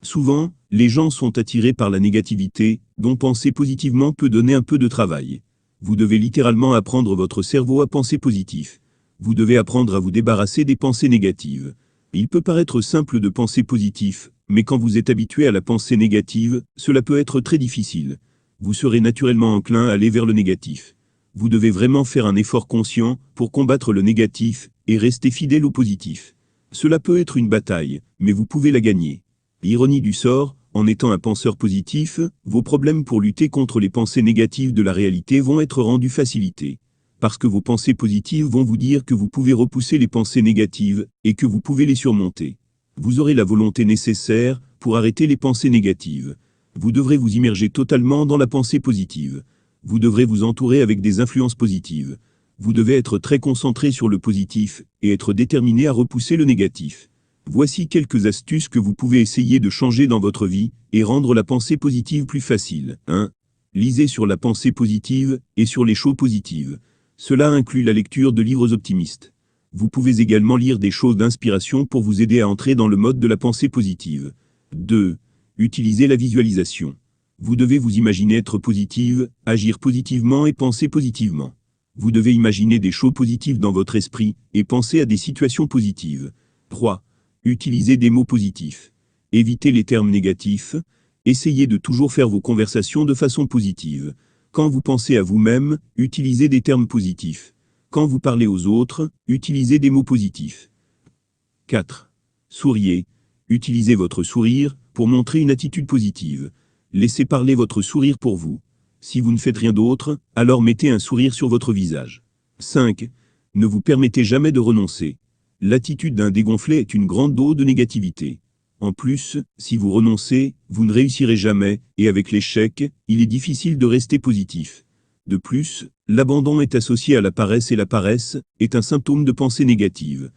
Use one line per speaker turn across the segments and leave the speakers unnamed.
Souvent, les gens sont attirés par la négativité, dont penser positivement peut donner un peu de travail. Vous devez littéralement apprendre votre cerveau à penser positif. Vous devez apprendre à vous débarrasser des pensées négatives. Il peut paraître simple de penser positif, mais quand vous êtes habitué à la pensée négative, cela peut être très difficile. Vous serez naturellement enclin à aller vers le négatif. Vous devez vraiment faire un effort conscient pour combattre le négatif et rester fidèle au positif. Cela peut être une bataille, mais vous pouvez la gagner. Ironie du sort, en étant un penseur positif, vos problèmes pour lutter contre les pensées négatives de la réalité vont être rendus facilités. Parce que vos pensées positives vont vous dire que vous pouvez repousser les pensées négatives et que vous pouvez les surmonter. Vous aurez la volonté nécessaire pour arrêter les pensées négatives. Vous devrez vous immerger totalement dans la pensée positive. Vous devrez vous entourer avec des influences positives. Vous devez être très concentré sur le positif et être déterminé à repousser le négatif. Voici quelques astuces que vous pouvez essayer de changer dans votre vie et rendre la pensée positive plus facile. 1. Lisez sur la pensée positive et sur les choses positives. Cela inclut la lecture de livres optimistes. Vous pouvez également lire des choses d'inspiration pour vous aider à entrer dans le mode de la pensée positive. 2. Utilisez la visualisation. Vous devez vous imaginer être positive, agir positivement et penser positivement. Vous devez imaginer des choses positives dans votre esprit et penser à des situations positives. 3. Utilisez des mots positifs. Évitez les termes négatifs. Essayez de toujours faire vos conversations de façon positive. Quand vous pensez à vous-même, utilisez des termes positifs. Quand vous parlez aux autres, utilisez des mots positifs. 4. Souriez. Utilisez votre sourire pour montrer une attitude positive. Laissez parler votre sourire pour vous. Si vous ne faites rien d'autre, alors mettez un sourire sur votre visage. 5. Ne vous permettez jamais de renoncer. L'attitude d'un dégonflé est une grande dose de négativité. En plus, si vous renoncez, vous ne réussirez jamais, et avec l'échec, il est difficile de rester positif. De plus, l'abandon est associé à la paresse et la paresse est un symptôme de pensée négative.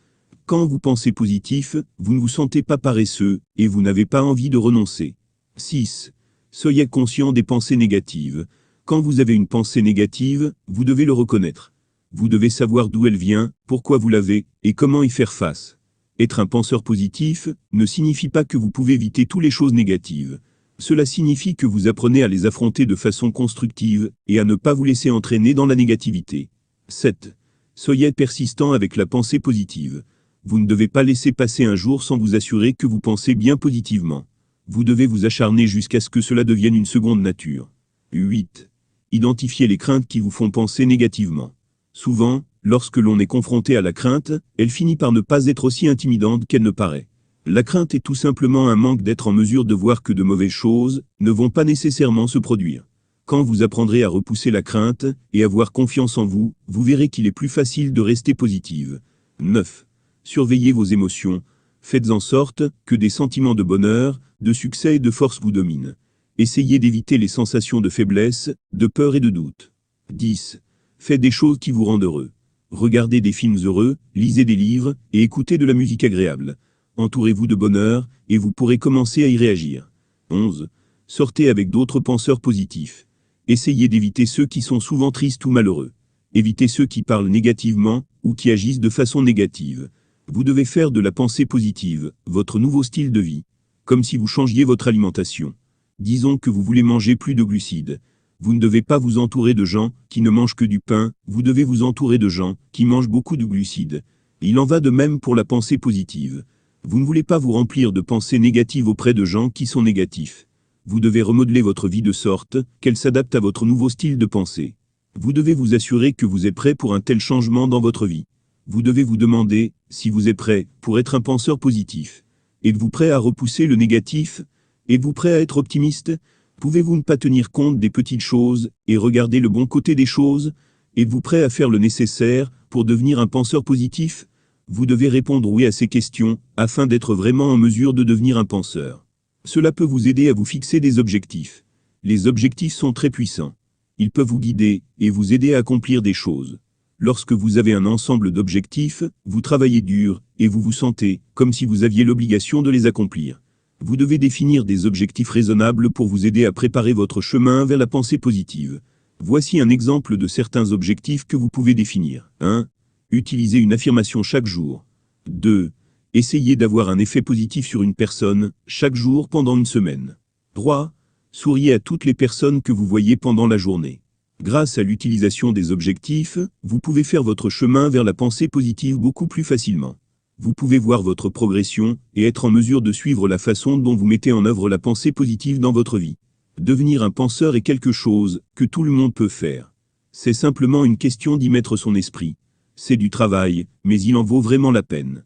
Quand vous pensez positif, vous ne vous sentez pas paresseux, et vous n'avez pas envie de renoncer. 6. Soyez conscient des pensées négatives. Quand vous avez une pensée négative, vous devez le reconnaître. Vous devez savoir d'où elle vient, pourquoi vous l'avez, et comment y faire face. Être un penseur positif ne signifie pas que vous pouvez éviter toutes les choses négatives. Cela signifie que vous apprenez à les affronter de façon constructive et à ne pas vous laisser entraîner dans la négativité. 7. Soyez persistant avec la pensée positive. Vous ne devez pas laisser passer un jour sans vous assurer que vous pensez bien positivement. Vous devez vous acharner jusqu'à ce que cela devienne une seconde nature. 8. Identifiez les craintes qui vous font penser négativement. Souvent, lorsque l'on est confronté à la crainte, elle finit par ne pas être aussi intimidante qu'elle ne paraît. La crainte est tout simplement un manque d'être en mesure de voir que de mauvaises choses ne vont pas nécessairement se produire. Quand vous apprendrez à repousser la crainte et avoir confiance en vous, vous verrez qu'il est plus facile de rester positive. 9. Surveillez vos émotions. Faites en sorte que des sentiments de bonheur, de succès et de force vous dominent. Essayez d'éviter les sensations de faiblesse, de peur et de doute. 10. Faites des choses qui vous rendent heureux. Regardez des films heureux, lisez des livres et écoutez de la musique agréable. Entourez-vous de bonheur et vous pourrez commencer à y réagir. 11. Sortez avec d'autres penseurs positifs. Essayez d'éviter ceux qui sont souvent tristes ou malheureux. Évitez ceux qui parlent négativement ou qui agissent de façon négative. Vous devez faire de la pensée positive votre nouveau style de vie. Comme si vous changiez votre alimentation. Disons que vous voulez manger plus de glucides. Vous ne devez pas vous entourer de gens qui ne mangent que du pain, vous devez vous entourer de gens qui mangent beaucoup de glucides. Il en va de même pour la pensée positive. Vous ne voulez pas vous remplir de pensées négatives auprès de gens qui sont négatifs. Vous devez remodeler votre vie de sorte qu'elle s'adapte à votre nouveau style de pensée. Vous devez vous assurer que vous êtes prêt pour un tel changement dans votre vie. Vous devez vous demander si vous êtes prêt pour être un penseur positif. Êtes-vous prêt à repousser le négatif? Êtes-vous prêt à être optimiste? Pouvez-vous ne pas tenir compte des petites choses et regarder le bon côté des choses? Êtes-vous prêt à faire le nécessaire pour devenir un penseur positif? Vous devez répondre oui à ces questions afin d'être vraiment en mesure de devenir un penseur. Cela peut vous aider à vous fixer des objectifs. Les objectifs sont très puissants. Ils peuvent vous guider et vous aider à accomplir des choses. Lorsque vous avez un ensemble d'objectifs, vous travaillez dur et vous vous sentez comme si vous aviez l'obligation de les accomplir. Vous devez définir des objectifs raisonnables pour vous aider à préparer votre chemin vers la pensée positive. Voici un exemple de certains objectifs que vous pouvez définir. 1. Utilisez une affirmation chaque jour. 2. Essayez d'avoir un effet positif sur une personne, chaque jour pendant une semaine. 3. Souriez à toutes les personnes que vous voyez pendant la journée. Grâce à l'utilisation des objectifs, vous pouvez faire votre chemin vers la pensée positive beaucoup plus facilement. Vous pouvez voir votre progression et être en mesure de suivre la façon dont vous mettez en œuvre la pensée positive dans votre vie. Devenir un penseur est quelque chose que tout le monde peut faire. C'est simplement une question d'y mettre son esprit. C'est du travail, mais il en vaut vraiment la peine.